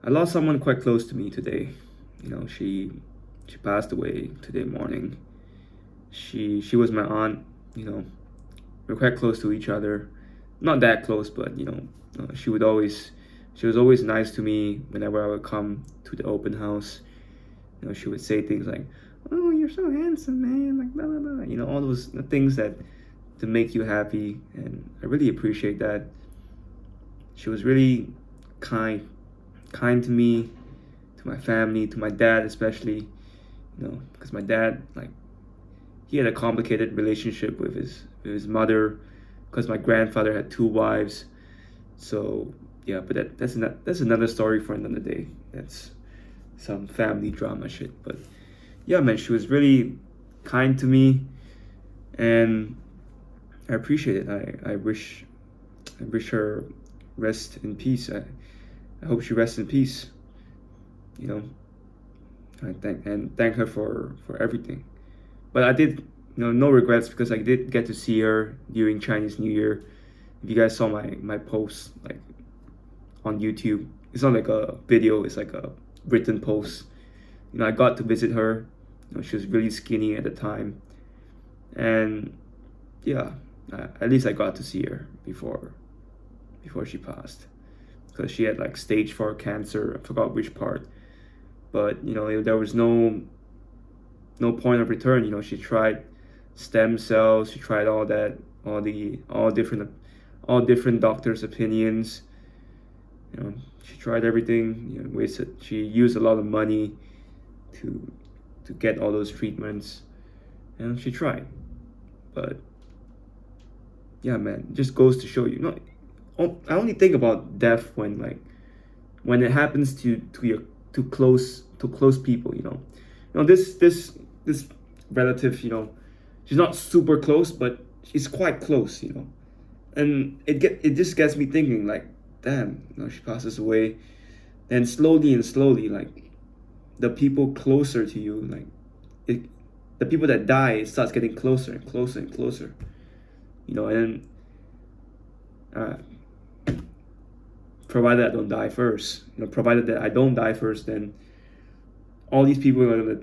I lost someone quite close to me today. She passed away today morning. She was my aunt. You know, we're quite close to each other. Not that close, but she was always nice to me whenever I would come to the open house. She would say things like, "Oh, you're so handsome, man!" Like blah blah blah. All those things that to make you happy, and I really appreciate that. She was really kind, kind to me, to my family, to my dad especially. Because my dad, like, he had a complicated relationship with his mother, because my grandfather had two wives. So yeah, but that's another story for another day. That's some family drama shit. But yeah, man, she was really kind to me, and I appreciate it. I wish her rest in peace. I hope she rests in peace. You know, I thank her for everything. But I did, no regrets, because I did get to see her during Chinese New Year. If you guys saw my post, like, on YouTube, it's not like a video, it's like a written post. I got to visit her. She was really skinny at the time, and yeah, at least I got to see her before she passed, because she had like stage 4 cancer. I forgot which part, but there was no point of return. She tried stem cells, she tried all that, all different doctors' opinions. She tried everything. Wasted. She used a lot of money to get all those treatments, and she tried, but yeah, man, it just goes to show you. No, I only think about death when it happens to your to close people. This relative. She's not super close, but she's quite close. And it just gets me thinking, like, damn, she passes away, and slowly and slowly, like, the people closer to you, like, it, the people that die, it starts getting closer and closer and closer. And uh, provided I don't die first, provided that I don't die first, then all these people are gonna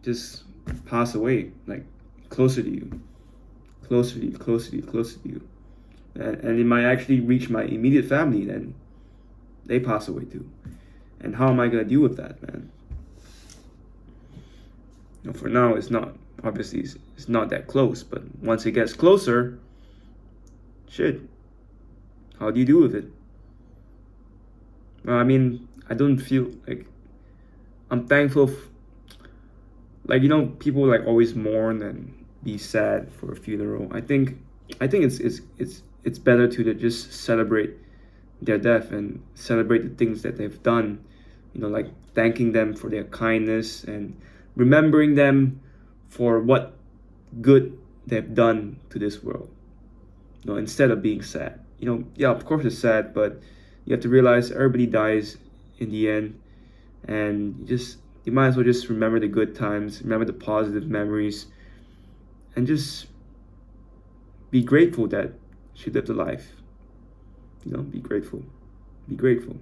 just pass away, like, closer to you, closer to you, closer to you, closer to you, and it might actually reach my immediate family, then they pass away too. And how am I gonna deal with that, man? For now, it's not, obviously, it's not that close, but once it gets closer, shit, how do you deal with it? Well, I mean, I don't feel like I'm thankful. Like, people like always mourn and be sad for a funeral. I think it's better to just celebrate their death and celebrate the things that they've done. Like thanking them for their kindness and remembering them for what good they've done to this world. Instead of being sad. Yeah, of course it's sad, but you have to realize everybody dies in the end, and you might as well just remember the good times, remember the positive memories, and just be grateful that she lived a life. Be grateful. Be grateful.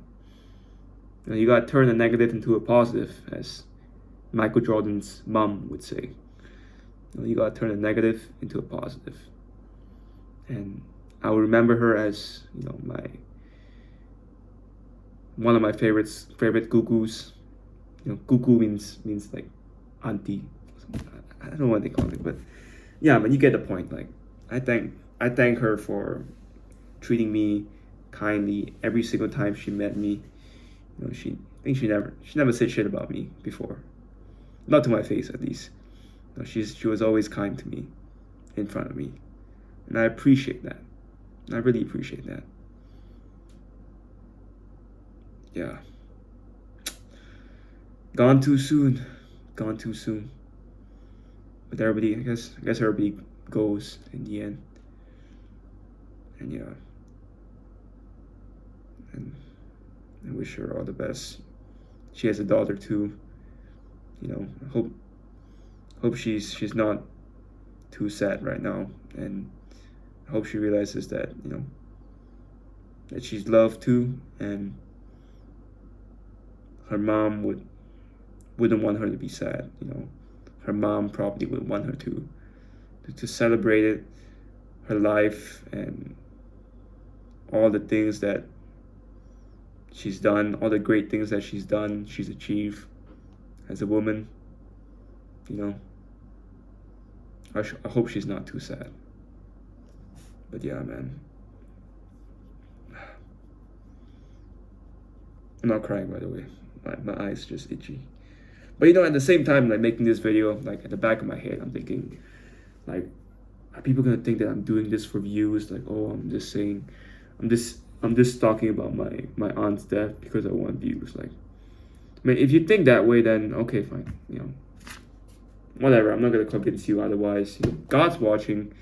You gotta turn a negative into a positive, as Michael Jordan's mom would say. You gotta turn a negative into a positive. And I will remember her as, my one of my favorite gugus. Gugu means like auntie. I don't know what they call it, but yeah, but you get the point. Like, I thank her for treating me kindly every single time she met me. She never said shit about me before, not to my face at least. She was always kind to me, in front of me, and I appreciate that. I really appreciate that. Yeah, gone too soon, gone too soon. But everybody, I guess everybody goes in the end, and yeah, and I wish her all the best. She has a daughter too. I hope she's not too sad right now, and I hope she realizes that that she's loved too, and her mom wouldn't want her to be sad. Her mom probably would want her to celebrate it, her life, and all the things that she's done, all the great things that she's done, she's achieved as a woman. I hope she's not too sad. But yeah, man. I'm not crying, by the way. My eyes just itchy. But at the same time, like making this video, like at the back of my head, I'm thinking, like, are people gonna think that I'm doing this for views? Like, oh, I'm just talking about my aunt's death because I want views. Like, I mean, if you think that way, then okay, fine. Whatever. I'm not gonna convince you otherwise. God's watching,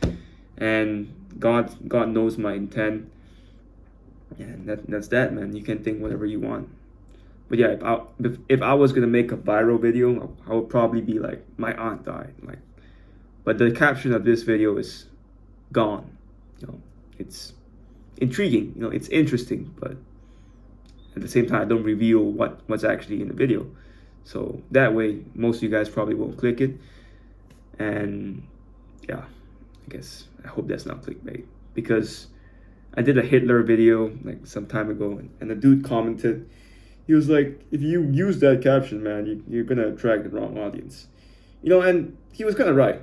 and God knows my intent, and that's that, man. You can think whatever you want. But yeah, if I was gonna make a viral video, I would probably be like, my aunt died. Like, but the caption of this video is gone. It's intriguing. It's interesting, but at the same time, I don't reveal what's actually in the video. So that way, most of you guys probably won't click it. And yeah, I hope that's not clickbait, because I did a Hitler video like some time ago, and the dude commented. He was like, if you use that caption, man, you're gonna attract the wrong audience. And he was kind of right.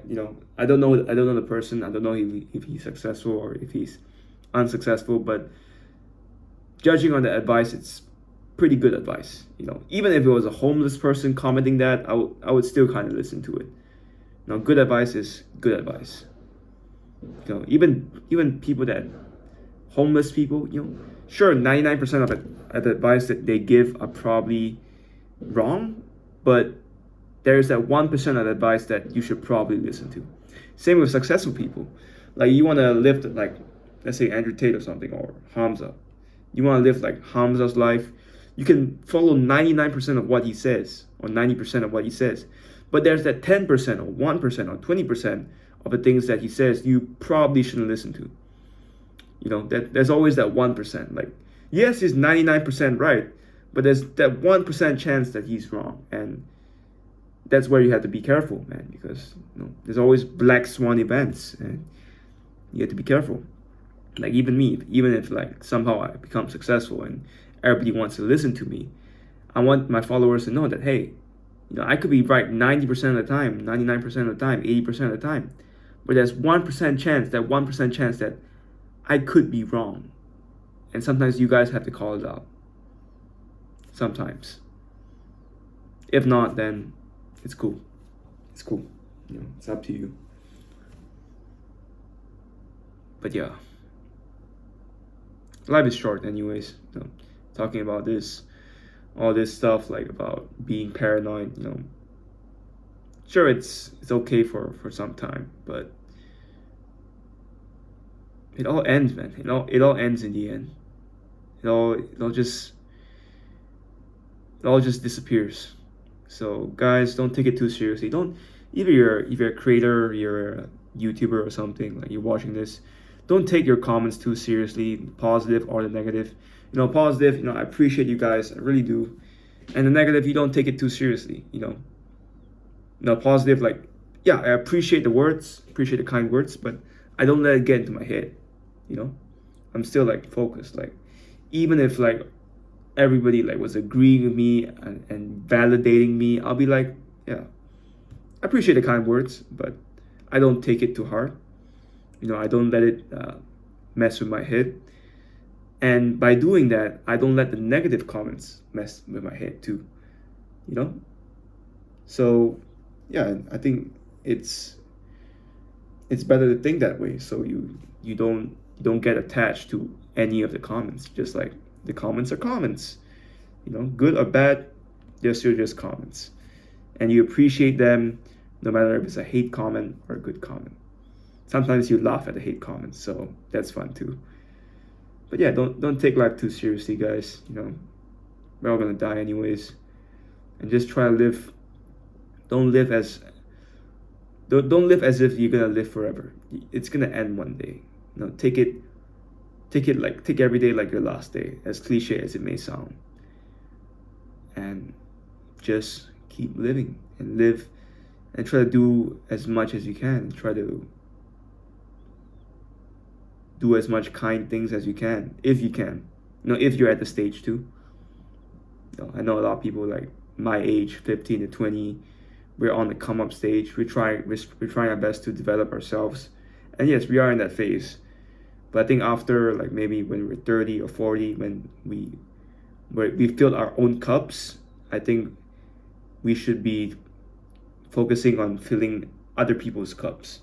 I don't know the person. I don't know if he's successful or if he's unsuccessful, but judging on the advice, it's pretty good advice. Even if it was a homeless person commenting that, I would still kind of listen to it. Good advice is good advice. Even people that, homeless people, sure, 99% of the advice that they give are probably wrong, but there's that 1% of advice that you should probably listen to. Same with successful people. Like, you want to live like, let's say Andrew Tate or something, or Hamza. You want to live like Hamza's life. You can follow 99% of what he says, or 90% of what he says. But there's that 10% or 1% or 20% of the things that he says you probably shouldn't listen to. There's always that 1%. Like, yes, he's 99% right, but there's that 1% chance that he's wrong. And that's where you have to be careful, man, because there's always black swan events, and you have to be careful. Like, even me, even if like somehow I become successful and everybody wants to listen to me, I want my followers to know that, hey, I could be right 90% of the time, 99% of the time, 80% of the time, but there's 1% chance, that 1% chance that I could be wrong. And sometimes you guys have to call it out. Sometimes. If not, then it's cool. It's cool. It's up to you. But yeah. Life is short anyways. Talking about all this stuff, like about being paranoid, sure, it's okay for some time, but it all ends, man. It all ends in the end. It all just disappears. So guys, don't take it too seriously. Don't, if you're a creator, you're a YouTuber or something, like you're watching this, don't take your comments too seriously, positive or the negative. Positive, I appreciate you guys, I really do. And the negative, you don't take it too seriously. Positive, like, yeah, I appreciate the words, appreciate the kind words, but I don't let it get into my head. I'm still like focused. Like, even if like everybody like was agreeing with me and validating me, I'll be like, yeah, I appreciate the kind words, but I don't take it too hard. I don't let it mess with my head. And by doing that, I don't let the negative comments mess with my head too. So yeah, I think it's better to think that way, so you don't get attached to any of the comments. Just like, the comments are comments, good or bad, they're still just comments, and you appreciate them no matter if it's a hate comment or a good comment. Sometimes you laugh at the hate comments, so that's fun too. But yeah, don't take life too seriously, guys. We're all gonna die anyways, and just try to live. Don't live as if you're gonna live forever. It's gonna end one day. Take every day like your last day, as cliche as it may sound. And just keep living and live and try to do as much as you can. Try to do as much kind things as you can, if you can. If you're at the stage too. I know a lot of people like my age, 15 to 20, we're on the come up stage. We're trying our best to develop ourselves. And yes, we are in that phase. But I think after like maybe when we're 30 or 40, when we filled our own cups, I think we should be focusing on filling other people's cups.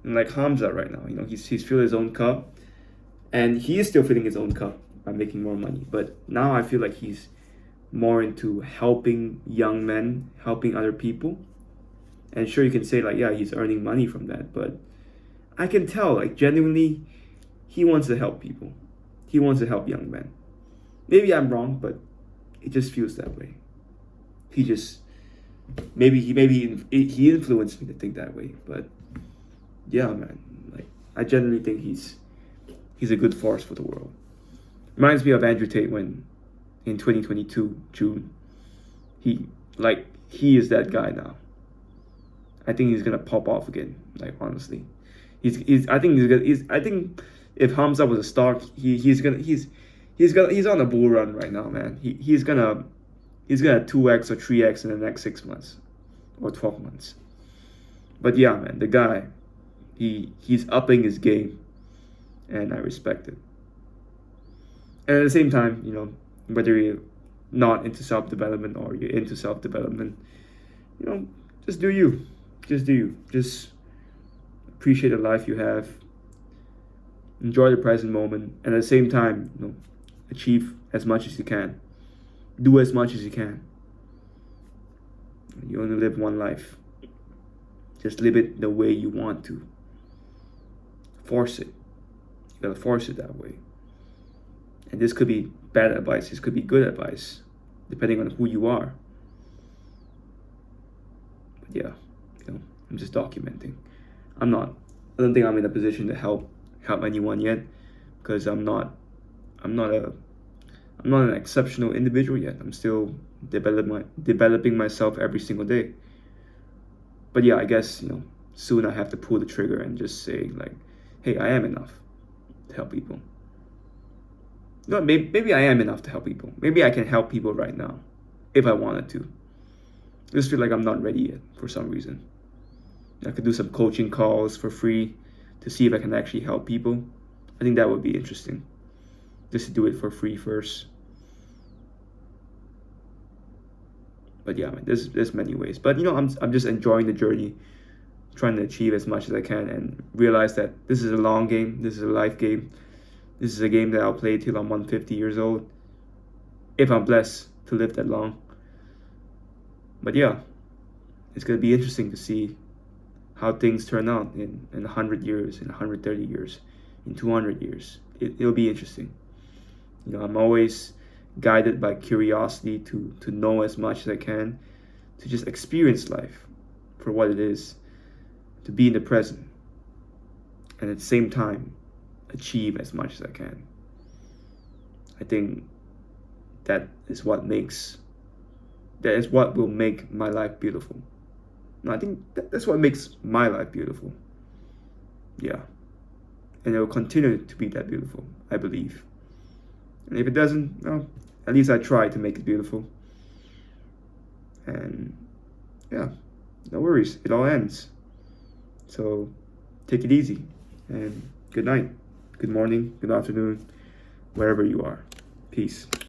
And like Hamza right now, he's filled his own cup, and he is still filling his own cup by making more money. But now I feel like he's more into helping young men, helping other people. And sure, you can say like, yeah, he's earning money from that, but I can tell like genuinely he wants to help people. He wants to help young men. Maybe I'm wrong, but it just feels that way. He just maybe he influenced me to think that way. But yeah, man, like I genuinely think he's a good force for the world. Reminds me of Andrew Tate when in 2022 June, he is that guy now. I think he's gonna pop off again. Like honestly, I think if Hamza was a stock, he's on a bull run right now, man. He's gonna 2x or 3x in the next 6 months or 12 months. But yeah, man, the guy, he's upping his game, and I respect it. And at the same time, whether you're not into self-development or you're into self-development, just do you. Just do you. Just appreciate the life you have. Enjoy the present moment. And at the same time, achieve as much as you can. Do as much as you can. You only live one life. Just live it the way you want to. Force it. You gotta force it that way. And this could be bad advice. This could be good advice, depending on who you are. But yeah, I'm just documenting. I don't think I'm in a position to help anyone yet, because I'm not an exceptional individual yet. I'm still developing myself every single day. But yeah, I guess soon I have to pull the trigger and just say like, hey, I am enough to help people. Maybe I am enough to help people. Maybe I can help people right now, if I wanted to. I just feel like I'm not ready yet for some reason. I could do some coaching calls for free to see if I can actually help people. I think that would be interesting. Just to do it for free first. But yeah, man, there's many ways. But I'm just enjoying the journey, trying to achieve as much as I can, and realize that this is a long game. This is a life game. This is a game that I'll play till I'm 150 years old, if I'm blessed to live that long. But yeah, it's gonna be interesting to see how things turn out in 100 years, in 130 years, in 200 years. It'll be interesting. I'm always guided by curiosity to know as much as I can, to just experience life for what it is, to be in the present, and at the same time, achieve as much as I can. I think that is what will make my life beautiful. No, I think that's what makes my life beautiful. Yeah. And it will continue to be that beautiful, I believe. And if it doesn't, well, at least I try to make it beautiful. And yeah, no worries. It all ends. So take it easy. And good night, good morning, good afternoon, wherever you are. Peace.